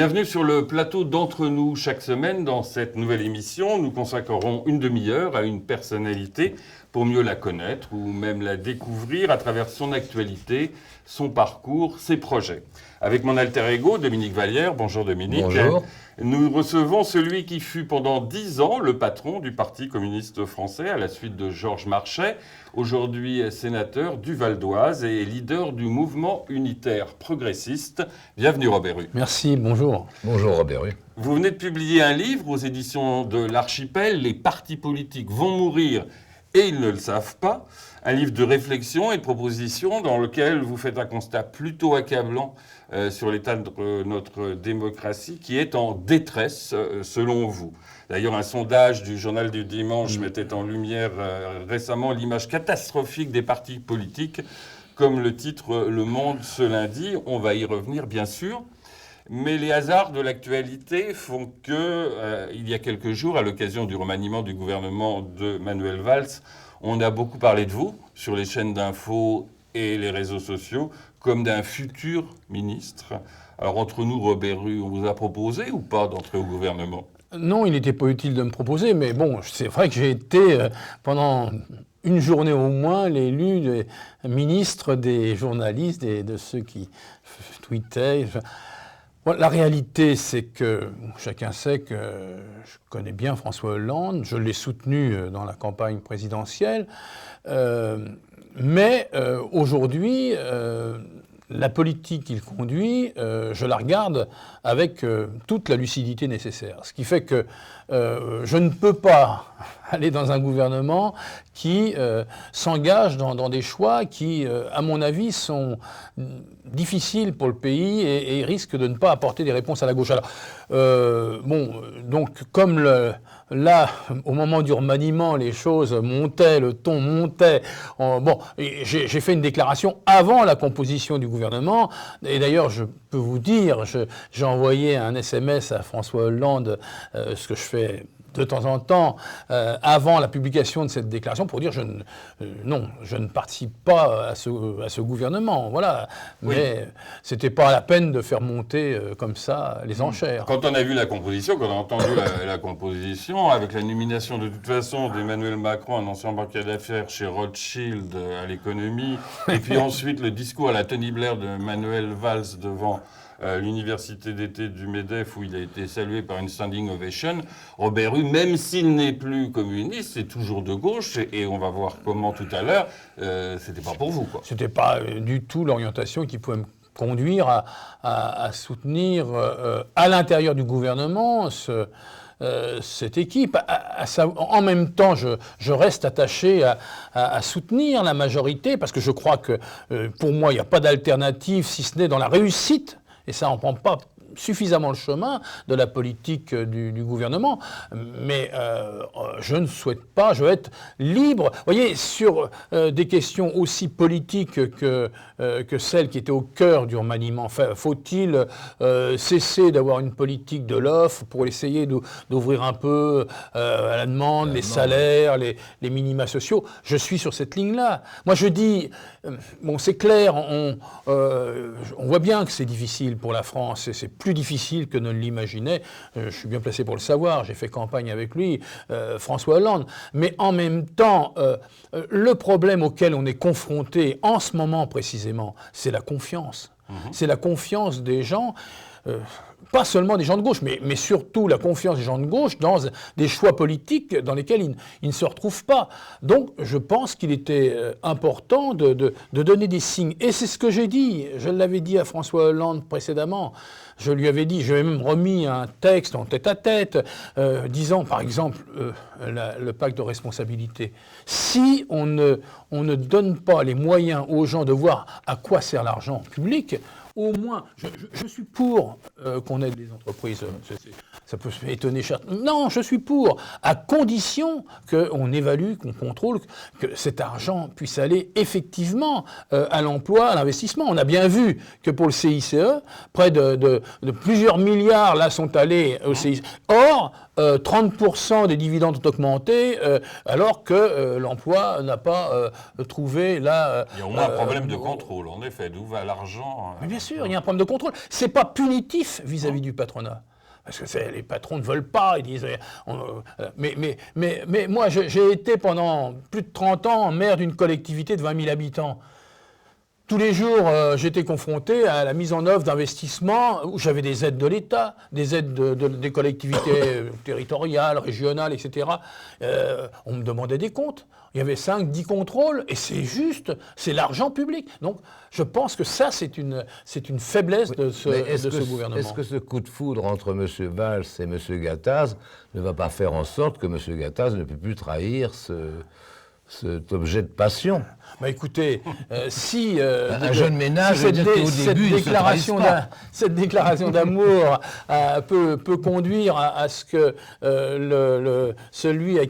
Bienvenue sur le plateau d'Entre nous. Chaque semaine, dans cette nouvelle émission, nous consacrerons une demi-heure à une personnalité pour mieux la connaître ou même la découvrir à travers son actualité, son parcours, ses projets. Avec mon alter ego, Dominique Vallière. Bonjour Dominique. Bonjour. Nous recevons celui qui fut pendant 10 ans le patron du Parti communiste français à la suite de Georges Marchais, aujourd'hui sénateur du Val d'Oise et leader du mouvement unitaire progressiste. Bienvenue Robert Rue. Merci, bonjour. Bonjour Robert Rue. Vous venez de publier un livre aux éditions de l'Archipel, Les partis politiques vont mourir et ils ne le savent pas. Un livre de réflexion et de propositions dans lequel vous faites un constat plutôt accablant sur l'état de notre démocratie qui est en détresse selon vous. D'ailleurs, un sondage du Journal du Dimanche mettait en lumière récemment l'image catastrophique des partis politiques, comme le titre Le Monde ce lundi. On va y revenir bien sûr. Mais les hasards de l'actualité font que, il y a quelques jours, à l'occasion du remaniement du gouvernement de Manuel Valls, on a beaucoup parlé de vous sur les chaînes d'infos et les réseaux sociaux comme d'un futur ministre. Alors entre nous, Robert Rue, on vous a proposé ou pas d'entrer au gouvernement ? Non, il n'était pas utile de me proposer, mais bon, c'est vrai que j'ai été pendant une journée au moins l'élu des ministres, des journalistes, de ceux qui tweetaient. Bon, la réalité, c'est que chacun sait que je connais bien François Hollande, je l'ai soutenu dans la campagne présidentielle, mais aujourd'hui, la politique qu'il conduit, je la regarde avec toute la lucidité nécessaire. Ce qui fait que je ne peux pas aller dans un gouvernement qui s'engage dans des choix qui, à mon avis, sont difficiles pour le pays et risquent de ne pas apporter des réponses à la gauche. Alors, donc comme là, au moment du remaniement, les choses montaient, le ton montait. J'ai fait une déclaration avant la composition du gouvernement. Et d'ailleurs, je peux vous dire, j'ai envoyé un SMS à François Hollande, ce que je fais de temps en temps, avant la publication de cette déclaration, pour dire je ne participe pas à ce gouvernement. Voilà. Oui. Mais c'était pas la peine de faire monter comme ça les enchères. Quand on a vu la composition, quand on a entendu la composition, avec la nomination de toute façon d'Emmanuel Macron, un ancien banquier d'affaires chez Rothschild à l'économie, et puis ensuite le discours à la Tony Blair de Manuel Valls devant l'université d'été du MEDEF où il a été salué par une standing ovation, Robert Rue, même s'il n'est plus communiste, c'est toujours de gauche et on va voir comment tout à l'heure, c'était pas pour vous, quoi. C'était pas du tout l'orientation qui pouvait me conduire à soutenir à l'intérieur du gouvernement cette équipe. En même temps, je reste attaché à soutenir la majorité parce que je crois que pour moi, il n'y a pas d'alternative si ce n'est dans la réussite. Et ça, on ne prend pas suffisamment le chemin de la politique du gouvernement. Mais je ne souhaite pas, je veux être libre. Vous voyez, sur des questions aussi politiques que celles qui étaient au cœur du remaniement, faut-il cesser d'avoir une politique de l'offre pour essayer d'ouvrir un peu à la demande, les salaires, les minima sociaux? Je suis sur cette ligne-là. Moi, je dis, c'est clair, on voit bien que c'est difficile pour la France, et c'est plus difficile que ne l'imaginait. Je suis bien placé pour le savoir, j'ai fait campagne avec lui, François Hollande. Mais en même temps, le problème auquel on est confronté en ce moment précisément, c'est la confiance. C'est la confiance des gens, pas seulement des gens de gauche, mais surtout la confiance des gens de gauche dans des choix politiques dans lesquels ils ne se retrouvent pas. Donc je pense qu'il était important de donner des signes. Et c'est ce que j'ai dit, je l'avais dit à François Hollande précédemment. Je lui avais dit, j'avais même remis un texte en tête-à-tête, disant par exemple le pacte de responsabilité. Si on ne donne pas les moyens aux gens de voir à quoi sert l'argent public, au moins, je suis pour qu'on aide les entreprises. Ça peut se étonner. Non, je suis pour, à condition qu'on évalue, qu'on contrôle, que cet argent puisse aller effectivement à l'emploi, à l'investissement. On a bien vu que pour le CICE, près de plusieurs milliards là sont allés au CICE. Or, 30% des dividendes ont augmenté, alors que l'emploi n'a pas trouvé là... Il y a au moins un problème de contrôle, en effet. D'où va l'argent? Mais bien sûr, il y a un problème de contrôle. C'est pas punitif vis-à-vis du patronat. Parce que les patrons ne veulent pas, ils disent... mais moi, j'ai été pendant plus de 30 ans maire d'une collectivité de 20 000 habitants. Tous les jours, j'étais confronté à la mise en œuvre d'investissements où j'avais des aides de l'État, des aides des collectivités territoriales, régionales, etc. On me demandait des comptes. Il y avait 5-10 contrôles, et c'est juste, c'est l'argent public. Donc, je pense que ça, c'est une faiblesse de ce gouvernement. Est-ce que ce coup de foudre entre M. Valls et M. Gattaz ne va pas faire en sorte que M. Gattaz ne peut plus trahir cet objet de passion? Bah écoutez, si un jeune ménage, si cette déclaration d'amour peut conduire à ce que celui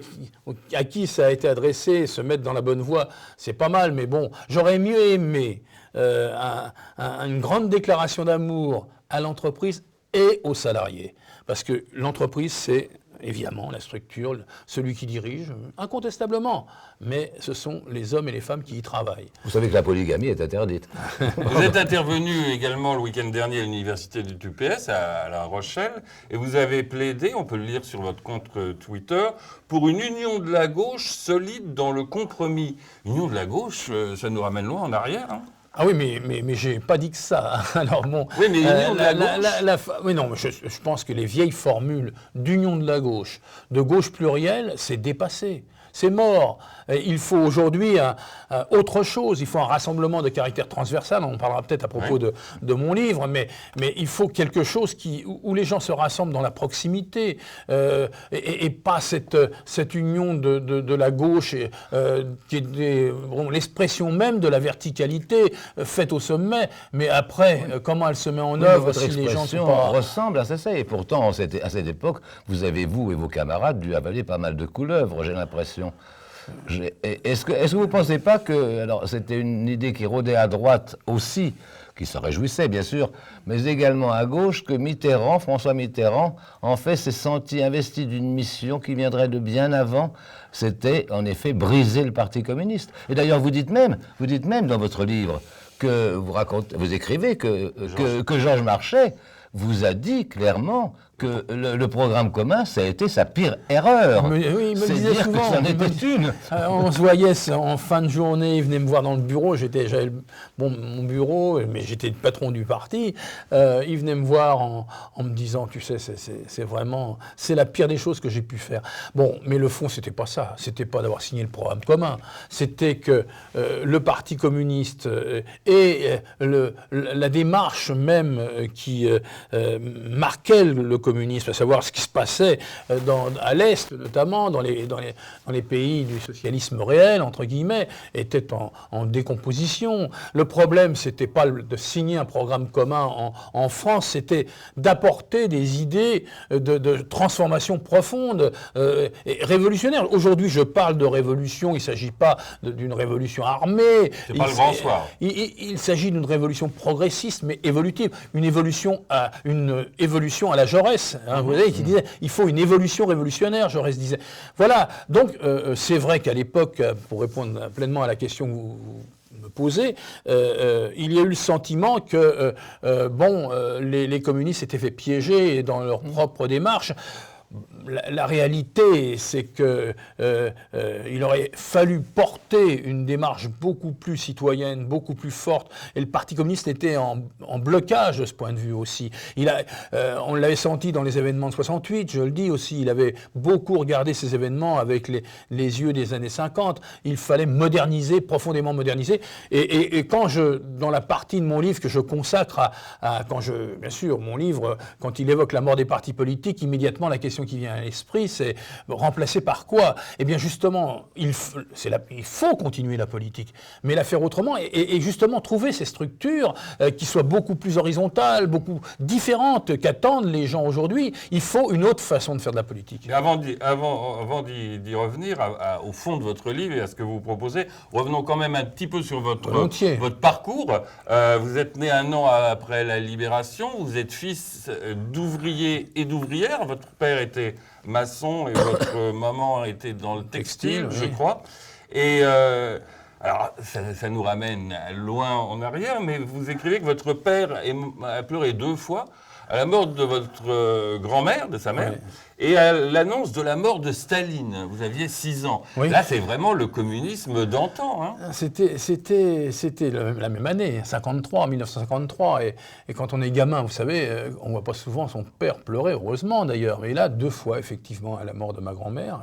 à qui ça a été adressé se mette dans la bonne voie, c'est pas mal, mais bon, j'aurais mieux aimé une grande déclaration d'amour à l'entreprise et aux salariés, parce que l'entreprise, c'est évidemment la structure, celui qui dirige, incontestablement. Mais ce sont les hommes et les femmes qui y travaillent. Vous savez que la polygamie est interdite. Vous êtes intervenu également le week-end dernier à l'université du UPS à La Rochelle et vous avez plaidé, on peut le lire sur votre compte Twitter, pour une union de la gauche solide dans le compromis. Union de la gauche, ça nous ramène loin en arrière, hein. Ah oui, mais j'ai pas dit que ça. Alors bon. Oui, mais union de la gauche. Oui, non, je pense que les vieilles formules d'union de la gauche, de gauche plurielle, c'est dépassé. C'est mort. Il faut aujourd'hui autre chose. Il faut un rassemblement de caractère transversal. On en parlera peut-être à propos de mon livre, mais il faut quelque chose où les gens se rassemblent dans la proximité et pas cette union de la gauche qui est l'expression même de la verticalité faite au sommet. Mais après, comment elle se met en œuvre si les gens ne sont pas... ressemble à ça. Et pourtant, à cette époque, vous et vos camarades, dû avaler pas mal de couleuvres, j'ai l'impression. Est-ce que vous ne pensez pas que... Alors, c'était une idée qui rôdait à droite aussi, qui se réjouissait, bien sûr, mais également à gauche, que François Mitterrand, en fait, s'est senti investi d'une mission qui viendrait de bien avant. C'était, en effet, briser le Parti communiste. Et d'ailleurs, vous dites même dans votre livre, que vous écrivez que Georges Marchais vous a dit clairement que le programme commun, ça a été sa pire erreur. Oui, il me le disait dire souvent. Que ça n'était une. On se voyait en fin de journée, il venait me voir dans le bureau, j'avais mon bureau, mais j'étais le patron du parti. Il venait me voir en me disant, tu sais, c'est vraiment, c'est la pire des choses que j'ai pu faire. Bon, mais le fond, c'était pas ça. C'était pas d'avoir signé le programme commun. C'était que le Parti communiste et la démarche même qui marquait le communisme, à savoir ce qui se passait à l'Est, notamment dans les pays du socialisme réel, entre guillemets, était en décomposition. Le problème, c'était pas de signer un programme commun en France, c'était d'apporter des idées de transformation profonde et révolutionnaire. Aujourd'hui, je parle de révolution, il ne s'agit pas d'une révolution armée. C'est pas le grand soir. Il s'agit d'une révolution progressiste, mais évolutive. Une évolution à la Jaurès. Vous savez, qui disait il faut une évolution révolutionnaire, Jaurès disait. Voilà, donc c'est vrai qu'à l'époque, pour répondre pleinement à la question que vous me posez, il y a eu le sentiment que les communistes s'étaient fait piéger dans leur propre démarche. La réalité, c'est que il aurait fallu porter une démarche beaucoup plus citoyenne, beaucoup plus forte. Et le Parti communiste était en blocage de ce point de vue aussi. On l'avait senti dans les événements de 68, je le dis aussi. Il avait beaucoup regardé ces événements avec les yeux des années 50. Il fallait moderniser, profondément moderniser. Et quand dans la partie de mon livre que je consacre bien sûr, mon livre, quand il évoque la mort des partis politiques, immédiatement la question qui vient à l'esprit, c'est remplacer par quoi? Eh bien justement, il faut continuer la politique, mais la faire autrement et justement trouver ces structures qui soient beaucoup plus horizontales, beaucoup différentes qu'attendent les gens aujourd'hui. Il faut une autre façon de faire de la politique. Mais avant d'y revenir au fond de votre livre et à ce que vous proposez, revenons quand même un petit peu sur votre parcours. Vous êtes né 1 an après la Libération, vous êtes fils d'ouvriers et d'ouvrières, votre père était maçon et votre maman était dans le textile, Textile, je oui. crois. Et alors, ça nous ramène loin en arrière, mais vous écrivez que votre père a pleuré 2 fois à la mort de votre grand-mère, de sa mère, Ouais. et à l'annonce de la mort de Staline. Vous aviez 6 ans. Oui. Là, c'est vraiment le communisme d'antan. Hein. C'était la même année, 1953. Et quand on est gamin, vous savez, on ne voit pas souvent son père pleurer, heureusement d'ailleurs. Mais là, 2 fois, effectivement, à la mort de ma grand-mère.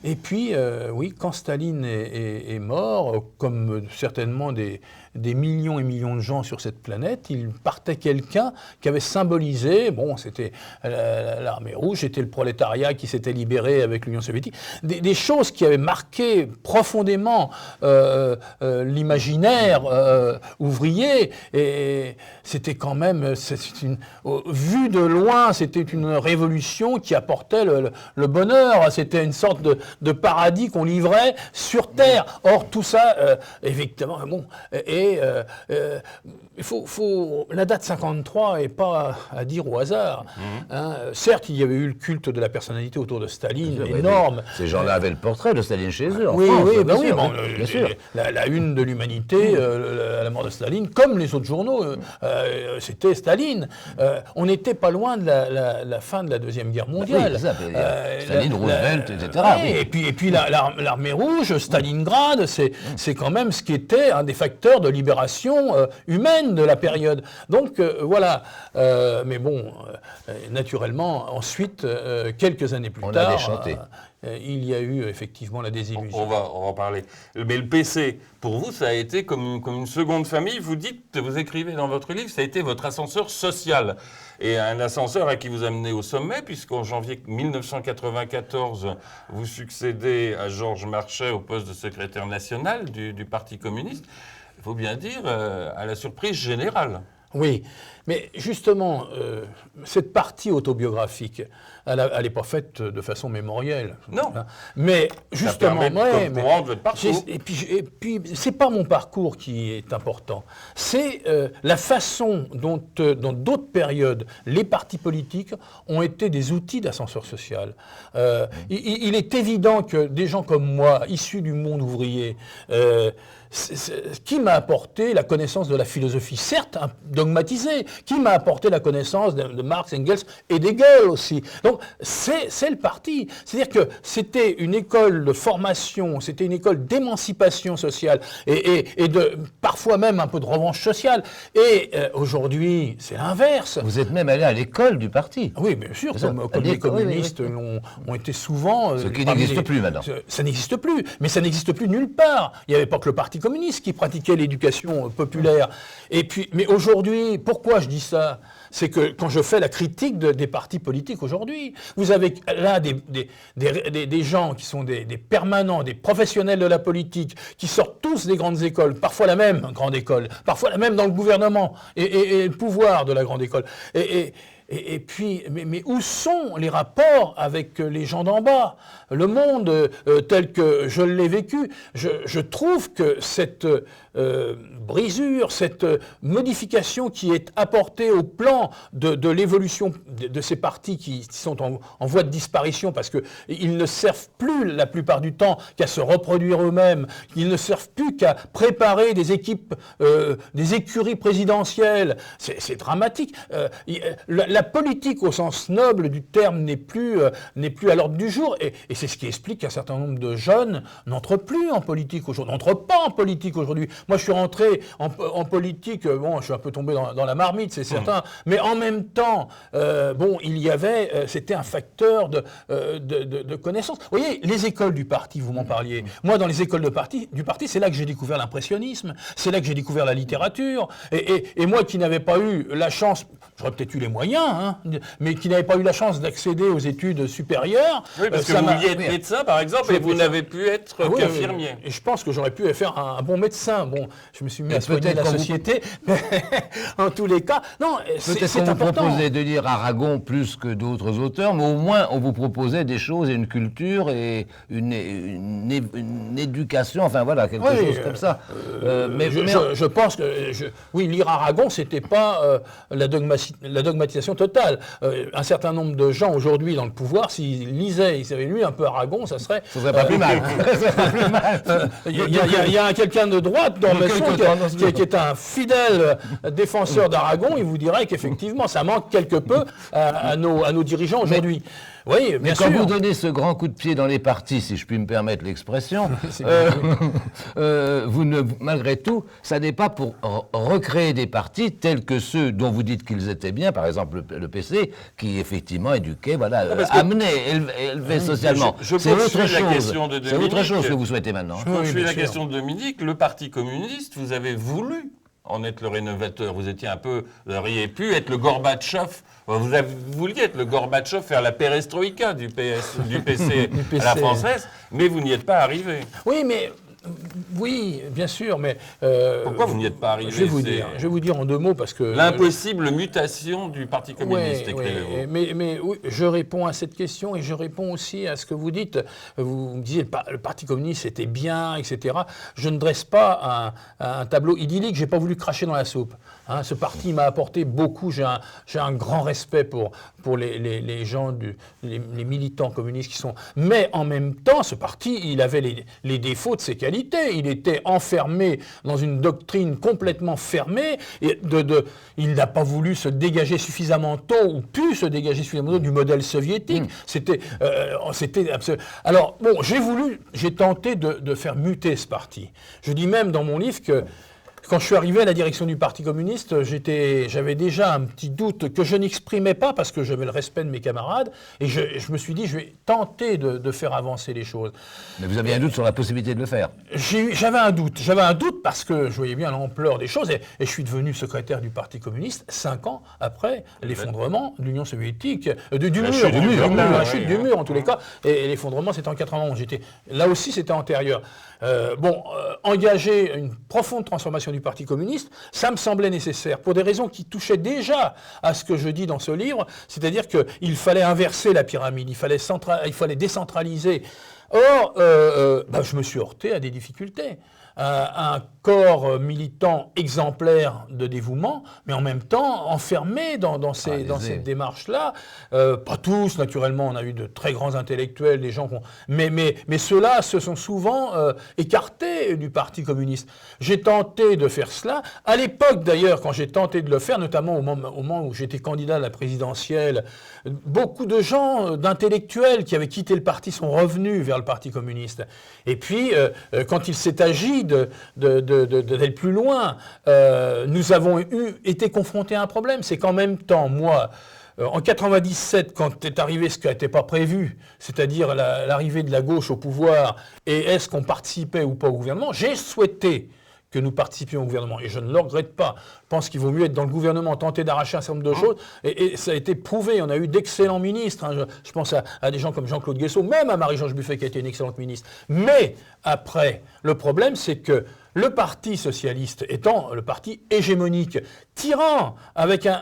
Et puis, oui, quand Staline est mort, comme certainement des millions et millions de gens sur cette planète, il partait quelqu'un qui avait symbolisé, bon, c'était l'armée rouge, c'était le prolétariat qui s'était libéré avec l'Union soviétique, des choses qui avaient marqué profondément l'imaginaire ouvrier, et c'était quand même, vu de loin, c'était une révolution qui apportait le bonheur, c'était une sorte de paradis qu'on livrait sur Terre. Or, tout ça, effectivement, bon, la date 53 n'est pas à dire au hasard. Hein. Certes, il y avait eu le culte de la personnalité autour de Staline, énorme. Ces gens-là avaient le portrait de Staline chez eux. En Oui, France, oui, bien oui, sûr, bon, bien sûr. La une de l'Humanité, la mort de Staline, comme les autres journaux, c'était Staline. On n'était pas loin de la fin de la Deuxième Guerre mondiale. Oui, c'est ça, Staline, Roosevelt, etc. Oui. Et puis l'armée rouge, Stalingrad, c'est quand même ce qui était un des facteurs de libération humaine de la période. Donc voilà. Mais bon, naturellement, ensuite, quelques années plus On tard, a déchanté. il y a eu effectivement la désillusion. On va en parler. Mais le PC, pour vous, ça a été comme une seconde famille. Vous écrivez dans votre livre, ça a été votre ascenseur social. Et un ascenseur à qui vous amenez au sommet, puisqu'en janvier 1994, vous succédez à Georges Marchais au poste de secrétaire national du Parti communiste. Il faut bien dire, à la surprise générale. Oui, mais justement, cette partie autobiographique, elle n'est pas faite de façon mémorielle. Non. Hein. Mais justement, permet de comprendre votre parcours. Et puis c'est pas mon parcours qui est important, c'est la façon dont, dans d'autres périodes, les partis politiques ont été des outils d'ascenseur social. Il est évident que des gens comme moi, issus du monde ouvrier, qui m'a apporté la connaissance de la philosophie, certes dogmatisée, qui m'a apporté la connaissance de Marx, Engels et d'Hegel aussi. Donc c'est le parti. C'est-à-dire que c'était une école de formation, c'était une école d'émancipation sociale et de parfois même un peu de revanche sociale. Et aujourd'hui, c'est l'inverse. Vous êtes même allé à l'école du parti. Oui, bien sûr, Ça, comme les communistes ont été souvent... Ce qui n'existe plus maintenant. Ça n'existe plus, mais ça n'existe plus nulle part. Il n'y avait pas que le Parti communiste qui pratiquait l'éducation populaire. Et puis, mais aujourd'hui, pourquoi je dis ça ? C'est que quand je fais la critique des partis politiques aujourd'hui, vous avez là des gens qui sont des permanents, des professionnels de la politique, qui sortent tous des grandes écoles, parfois la même grande école, parfois la même dans le gouvernement et le pouvoir de la grande école. Et puis, mais où sont les rapports avec les gens d'en bas ? Le monde tel que je l'ai vécu, je trouve que cette brisure, cette modification qui est apportée au plan de l'évolution de ces partis qui sont en voie de disparition parce qu'ils ne servent plus la plupart du temps qu'à se reproduire eux-mêmes, ils ne servent plus qu'à préparer des équipes, des écuries présidentielles, c'est dramatique. La politique au sens noble du terme n'est plus à l'ordre du jour et c'est ce qui explique qu'un certain nombre de jeunes n'entrent plus en politique aujourd'hui, n'entrent pas en politique aujourd'hui. Moi, je suis rentré en politique, bon, je suis un peu tombé dans la marmite, c'est certain, mais en même temps, bon, il y avait, c'était un facteur de connaissance. Vous voyez, les écoles du parti, vous m'en parliez. Moi, dans les écoles du parti, c'est là que j'ai découvert l'impressionnisme, c'est là que j'ai découvert la littérature, et moi qui n'avais pas eu la chance, j'aurais peut-être eu les moyens, hein, mais qui n'avais pas eu la chance d'accéder aux études supérieures. Oui, parce que vous vouliez être médecin, par exemple, et vous n'avez pu être qu'infirmier. Et je pense que j'aurais pu faire un bon médecin. bon, je me suis mis à soigner la société, mais en tous les cas, non, peut-être qu'on vous proposait de lire Aragon plus que d'autres auteurs, mais au moins on vous proposait des choses et une culture et une éducation, enfin voilà, quelque chose comme ça. Je pense que, oui, lire Aragon, c'était pas la dogmatisation totale. Un certain nombre de gens aujourd'hui dans le pouvoir, s'ils lisaient, ils avaient lu un peu Aragon, ça serait pas plus mal. Il y a quelqu'un de droite dans Besson qui est un fidèle défenseur d'Aragon, il vous dirait qu'effectivement, ça manque quelque peu à nos dirigeants aujourd'hui. Oui, bien sûr. Quand vous donnez ce grand coup de pied dans les partis, si je puis me permettre l'expression, malgré tout, ça n'est pas pour recréer des partis tels que ceux dont vous dites qu'ils étaient bien, par exemple le PC, qui effectivement éduquait, amenait, élevait socialement. C'est autre chose que vous souhaitez maintenant. Je poursuis la question de Dominique. Le Parti communiste, vous avez voulu en être le rénovateur. Vous auriez pu être le Gorbatchev. Vous vouliez être le Gorbatchev, faire la perestroïka du PC à la française, mais vous n'y êtes pas arrivé. Oui, bien sûr, mais... Pourquoi vous n'y êtes pas arrivé? Je vais vous dire en 2 mots, parce que... L'impossible mutation du Parti communiste, écrivez-vous. Mais oui, je réponds à cette question et je réponds aussi à ce que vous dites. Vous me disiez, le Parti communiste, c'était bien, etc. Je ne dresse pas un tableau idyllique, je n'ai pas voulu cracher dans la soupe. Hein, ce parti m'a apporté beaucoup, j'ai un grand respect pour les gens, les militants communistes qui sont... Mais en même temps, ce parti, il avait les défauts de ses qualités. Il était enfermé dans une doctrine complètement fermée. Et il n'a pas voulu se dégager suffisamment tôt, ou pu se dégager suffisamment tôt du modèle soviétique. C'était absolument... Alors, bon, j'ai tenté de faire muter ce parti. Je dis même dans mon livre que quand je suis arrivé à la direction du Parti communiste, j'avais déjà un petit doute que je n'exprimais pas parce que j'avais le respect de mes camarades. Et je me suis dit, je vais tenter de faire avancer les choses. Mais vous aviez un doute sur la possibilité de le faire? J'avais un doute parce que je voyais bien l'ampleur des choses. Et je suis devenu secrétaire du Parti communiste 5 ans après l'effondrement de l'Union soviétique, la chute du mur en tous les cas. Et l'effondrement, c'était en 91. Là aussi, c'était antérieur. Engager une profonde transformation du Parti communiste, ça me semblait nécessaire pour des raisons qui touchaient déjà à ce que je dis dans ce livre, c'est-à-dire qu'il fallait inverser la pyramide, il fallait décentraliser. Or, je me suis heurté à des difficultés. Un corps militant exemplaire de dévouement, mais en même temps enfermé dans cette démarche-là. Pas tous, naturellement, on a eu de très grands intellectuels, des gens mais ceux-là se sont souvent écartés du Parti communiste. J'ai tenté de faire cela. À l'époque, d'ailleurs, quand j'ai tenté de le faire, notamment au moment où j'étais candidat à la présidentielle, beaucoup de gens, d'intellectuels qui avaient quitté le parti sont revenus vers le Parti communiste. Et puis, quand il s'est agi d'aller plus loin, nous avons été confrontés à un problème. C'est qu'en même temps, moi, en 97, quand est arrivé ce qui n'était pas prévu, c'est-à-dire l'arrivée de la gauche au pouvoir, et est-ce qu'on participait ou pas au gouvernement, j'ai souhaité que nous participions au gouvernement. Et je ne le regrette pas. Je pense qu'il vaut mieux être dans le gouvernement, tenter d'arracher un certain nombre de choses. Et ça a été prouvé. On a eu d'excellents ministres. Hein. Je pense à des gens comme Jean-Claude Guesseau, même à Marie-Georges Buffet qui a été une excellente ministre. Mais après, le problème, c'est que le Parti socialiste étant le parti hégémonique, tyran, avec un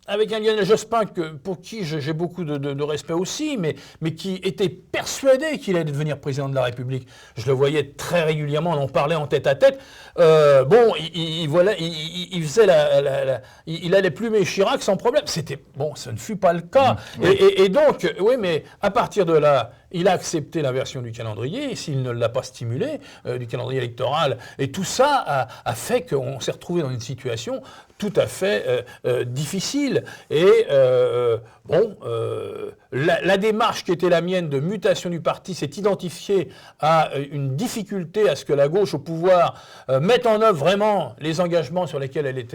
Lionel Jospin pour qui j'ai beaucoup de respect aussi, mais qui était persuadé qu'il allait devenir président de la République. Je le voyais très régulièrement, on en parlait en tête à tête. Il faisait il allait plumer Chirac sans problème. Ça ne fut pas le cas. Et donc, oui, mais à partir de là, il a accepté l'inversion du calendrier, s'il ne l'a pas stimulé, du calendrier électoral. Et tout ça a fait qu'on s'est retrouvé dans une situation tout à fait difficile. Et la démarche qui était la mienne de mutation du parti s'est identifiée à une difficulté à ce que la gauche au pouvoir mette en œuvre vraiment les engagements sur lesquels elle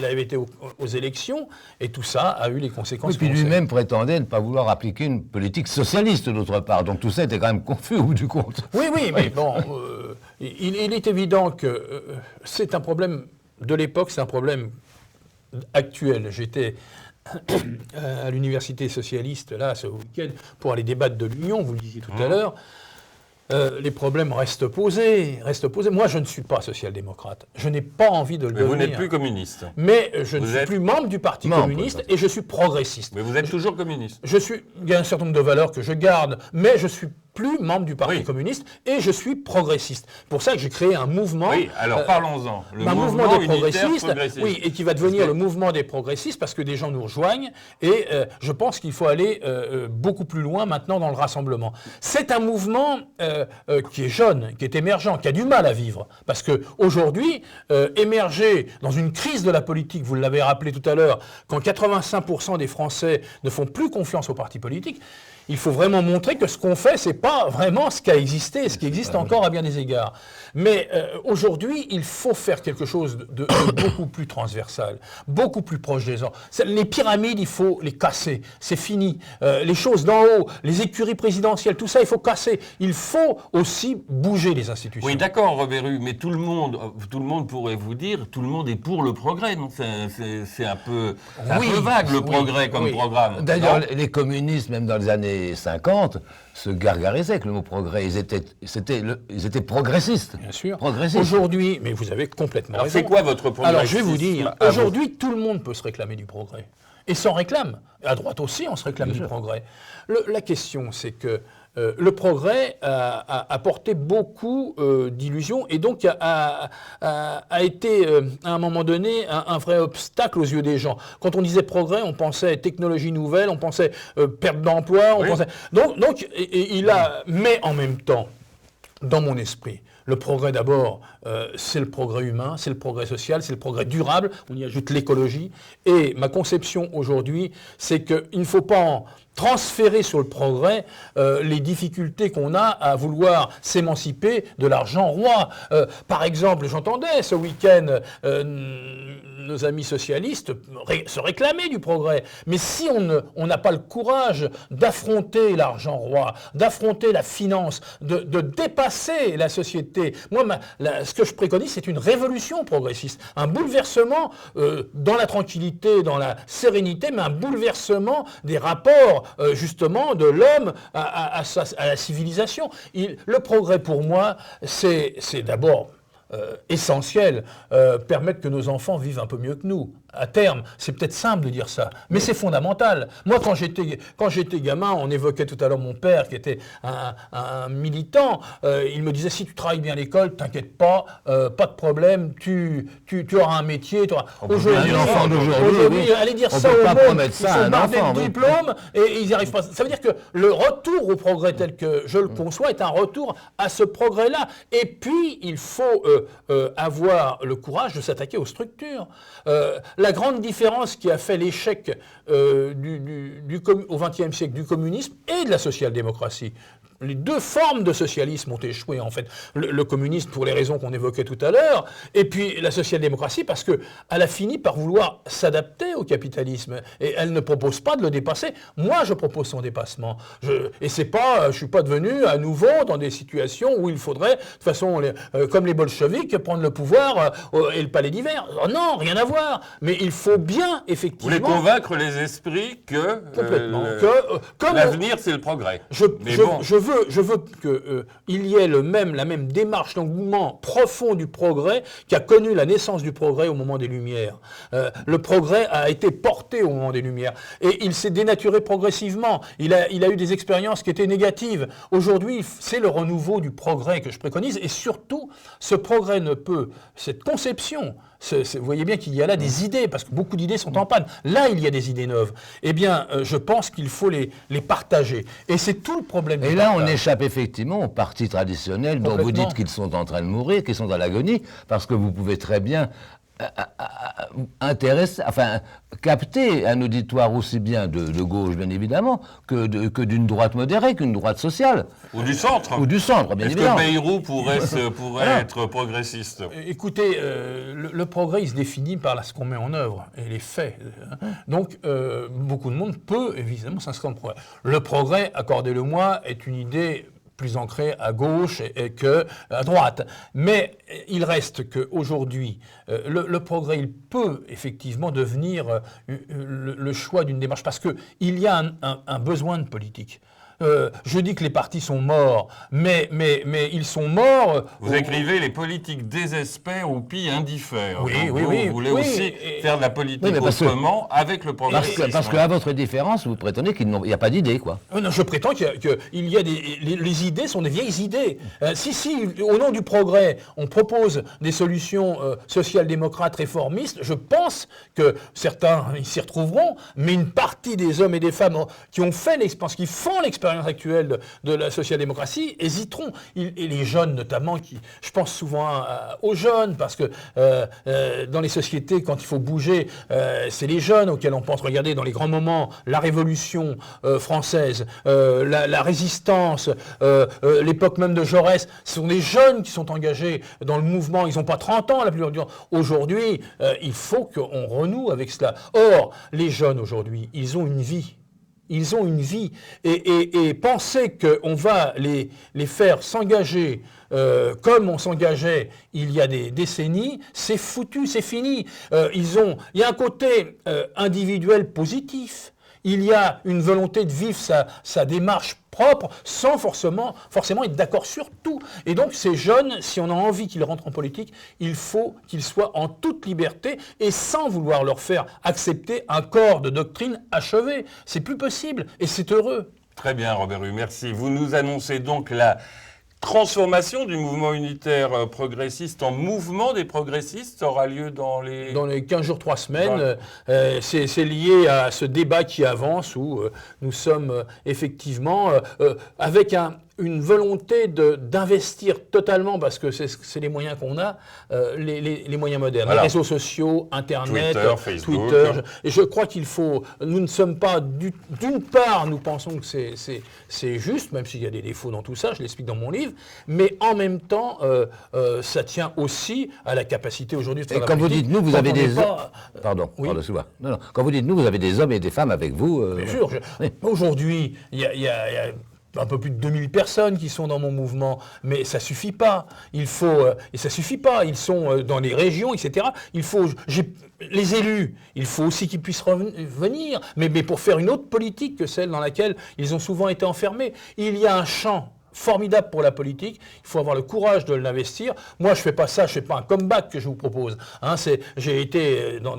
avait été aux élections. Et tout ça a eu les conséquences. Et puis lui-même prétendait ne pas vouloir appliquer une politique socialiste d'autre part. Donc tout ça était quand même confus au bout du compte. Oui, mais bon, il est évident que c'est un problème de l'époque, c'est un problème actuel. J'étais à l'université socialiste, là, ce week-end, pour aller débattre de l'Union, vous le disiez tout à l'heure. les problèmes restent posés. Moi, je ne suis pas social-démocrate. Je n'ai pas envie de le devenir. Vous n'êtes plus communiste. Mais je ne suis plus membre du Parti communiste et je suis progressiste. Mais vous êtes toujours communiste. Il y a un certain nombre de valeurs que je garde, mais je suis plus membre du Parti communiste et je suis progressiste. Pour ça que j'ai créé un mouvement. Oui, alors parlons-en. Un mouvement des progressistes, oui, et qui va devenir le mouvement des progressistes parce que des gens nous rejoignent et je pense qu'il faut aller beaucoup plus loin maintenant dans le rassemblement. C'est un mouvement qui est jeune, qui est émergent, qui a du mal à vivre parce que aujourd'hui, émerger dans une crise de la politique, vous l'avez rappelé tout à l'heure, quand 85% des Français ne font plus confiance aux partis politiques, il faut vraiment montrer que ce qu'on fait, c'est pas vraiment ce qui a existé, ce qui existe encore à bien des égards. Mais aujourd'hui, il faut faire quelque chose de beaucoup plus transversal, beaucoup plus proche des gens. Les pyramides, il faut les casser, c'est fini. Les choses d'en haut, les écuries présidentielles, tout ça, il faut casser. Il faut aussi bouger les institutions. Oui, d'accord, Robert Hue, mais tout le monde pourrait vous dire, tout le monde est pour le progrès. Donc c'est un peu vague, le progrès comme programme. D'ailleurs, les communistes, même dans les années 50, se gargarisaient que le mot progrès. Ils étaient progressistes. Bien sûr. Progressistes. Aujourd'hui, mais vous avez complètement raison. C'est quoi votre progrès? Alors, je vais vous dire, aujourd'hui, tout le monde peut se réclamer du progrès. Et s'en réclame. À droite aussi, on se réclame du progrès. La question, c'est que le progrès a apporté beaucoup d'illusions et donc a été, à un moment donné, un vrai obstacle aux yeux des gens. Quand on disait progrès, on pensait technologie nouvelle, on pensait perte d'emploi, on pensait... Donc mais en même temps, dans mon esprit, le progrès d'abord, c'est le progrès humain, c'est le progrès social, c'est le progrès durable, on y ajoute l'écologie. Et ma conception aujourd'hui, c'est qu'il ne faut pas en transférer sur le progrès les difficultés qu'on a à vouloir s'émanciper de l'argent roi. Par exemple, j'entendais ce week-end nos amis socialistes se réclamer du progrès. Mais si on n'a pas le courage d'affronter l'argent roi, d'affronter la finance, de dépasser la société, moi, ce que je préconise, c'est une révolution progressiste, un bouleversement dans la tranquillité, dans la sérénité, mais un bouleversement des rapports justement de l'homme à la civilisation. Le progrès pour moi, c'est d'abord essentiel, permettre que nos enfants vivent un peu mieux que nous. À terme, c'est peut-être simple de dire ça, mais c'est fondamental. Moi, quand j'étais gamin, on évoquait tout à l'heure mon père qui était un militant, il me disait, si tu travailles bien à l'école, t'inquiète pas, pas de problème, tu auras un métier. Aujourd'hui, l'enfant d'aujourd'hui, allez dire ça au monde, ils sont bardés de diplômes et ils n'y arrivent pas. Ça veut dire que le retour au progrès tel que je le conçois est un retour à ce progrès-là. Et puis, il faut avoir le courage de s'attaquer aux structures. La grande différence qui a fait l'échec au XXe siècle du communisme et de la social-démocratie, les deux formes de socialisme ont échoué en fait. Le communisme pour les raisons qu'on évoquait tout à l'heure, et puis la social-démocratie parce qu'elle a fini par vouloir s'adapter au capitalisme et elle ne propose pas de le dépasser. Moi, je propose son dépassement. Je suis pas devenu à nouveau dans des situations où il faudrait, de toute façon, comme les bolcheviks, prendre le pouvoir et le palais d'hiver. Non, rien à voir. Mais il faut bien effectivement. Vous voulez convaincre les esprits que l'avenir c'est le progrès. Je veux qu'il y ait la même démarche, l'engouement profond du progrès qui a connu la naissance du progrès au moment des Lumières. Le progrès a été porté au moment des Lumières et il s'est dénaturé progressivement. Il a eu des expériences qui étaient négatives. Aujourd'hui, c'est le renouveau du progrès que je préconise et surtout, ce progrès cette conception, vous voyez bien qu'il y a là des idées, parce que beaucoup d'idées sont en panne. Là, il y a des idées neuves. Eh bien, je pense qu'il faut les partager. Et c'est tout le problème. Et là, on échappe effectivement aux partis traditionnels dont vous dites qu'ils sont en train de mourir, qu'ils sont à l'agonie, parce que vous pouvez très bien capter un auditoire aussi bien de gauche, bien évidemment, que d'une droite modérée, qu'une droite sociale. Ou du centre. Ou du centre, bien évidemment. Est-ce que Bayrou pourrait être progressiste? Écoutez, le progrès, il se définit par ce qu'on met en œuvre et les faits. Donc, beaucoup de monde peut, évidemment, s'inscrire dans le progrès. Le progrès, accordez-le-moi, est une idée plus ancré à gauche qu'à droite. Mais il reste qu'aujourd'hui, le progrès, il peut effectivement devenir le choix d'une démarche, parce qu'il y a un besoin de politique. je dis que les partis sont morts, mais ils sont morts. Vous écrivez les politiques désespèrent ou pis indiffèrent. Oui, Donc oui, vous, oui. Vous voulez Oui, aussi faire de la politique Oui, mais parce que- autrement avec le progressisme. Parce qu'à votre différence, vous prétendez qu'il n'y a pas d'idée, quoi. Non, je prétends qu'il y a les idées sont des vieilles idées. Si, au nom du progrès, on propose des solutions social-démocrates réformistes, je pense que certains ils s'y retrouveront, mais une partie des hommes et des femmes qui ont fait l'expérience, qui font l'expérience actuelle de la social-démocratie, hésiteront. Et les jeunes notamment, je pense souvent aux jeunes, parce que dans les sociétés, quand il faut bouger, c'est les jeunes auxquels on pense. Regardez, dans les grands moments, la Révolution française, la résistance, l'époque même de Jaurès, ce sont des jeunes qui sont engagés dans le mouvement. Ils n'ont pas 30 ans la plupart du temps. Aujourd'hui, il faut qu'on renoue avec cela. Or, les jeunes aujourd'hui, ils ont une vie. Ils ont une vie. Et penser qu'on va les faire s'engager comme on s'engageait il y a des décennies, c'est foutu, c'est fini. Il y a un côté individuel positif. Il y a une volonté de vivre sa démarche propre sans forcément être d'accord sur tout. Et donc ces jeunes, si on a envie qu'ils rentrent en politique, il faut qu'ils soient en toute liberté et sans vouloir leur faire accepter un corps de doctrine achevé. C'est plus possible et c'est heureux. Très bien, Robert Hue, merci. Vous nous annoncez donc la transformation du mouvement unitaire progressiste en mouvement des progressistes. Ça aura lieu dans les 15 jours, 3 semaines. C'est lié à ce débat qui avance où nous sommes effectivement avec une volonté d'investir totalement, parce que c'est les moyens qu'on a, les moyens modernes, voilà. Les réseaux sociaux, Internet, Twitter, Facebook. Twitter. Et je crois qu'il faut... Nous ne sommes pas... D'une part, nous pensons que c'est juste, même s'il y a des défauts dans tout ça, je l'explique dans mon livre, mais en même temps, ça tient aussi à la capacité aujourd'hui de faire Et la quand vous politique. dites nous, vous avez des... Pardon, oui. excuse-moi. Non. Quand vous dites nous, vous avez des hommes et des femmes avec vous. Bien sûr. Aujourd'hui, il y a un peu plus de 2000 personnes qui sont dans mon mouvement, mais ça suffit pas. Et ça suffit pas. Ils sont dans les régions, etc. Les élus, il faut aussi qu'ils puissent revenir, mais pour faire une autre politique que celle dans laquelle ils ont souvent été enfermés. Il y a un champ formidable pour la politique, il faut avoir le courage de l'investir. Moi, je fais pas ça, je fais pas un comeback que je vous propose. J'ai été dans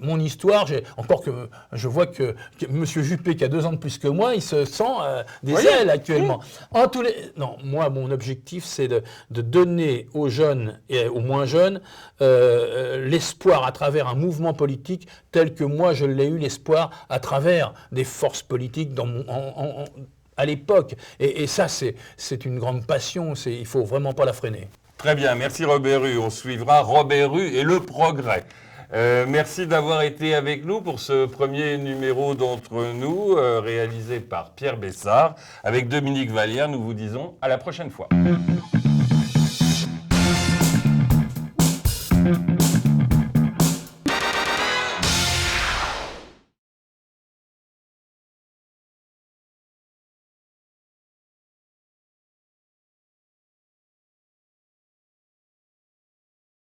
mon histoire, encore que je vois que M. Juppé, qui a 2 ans de plus que moi, il se sent des ailes actuellement. Non, moi, mon objectif, c'est de donner aux jeunes et aux moins jeunes l'espoir à travers un mouvement politique tel que moi, je l'ai eu, l'espoir à travers des forces politiques à l'époque. Et ça, c'est une grande passion, il ne faut vraiment pas la freiner. Très bien, merci Robert Hue. On suivra Robert Hue et le progrès. Merci d'avoir été avec nous pour ce premier numéro d'Entre nous, réalisé par Pierre Bessard. Avec Dominique Vallière, nous vous disons à la prochaine fois.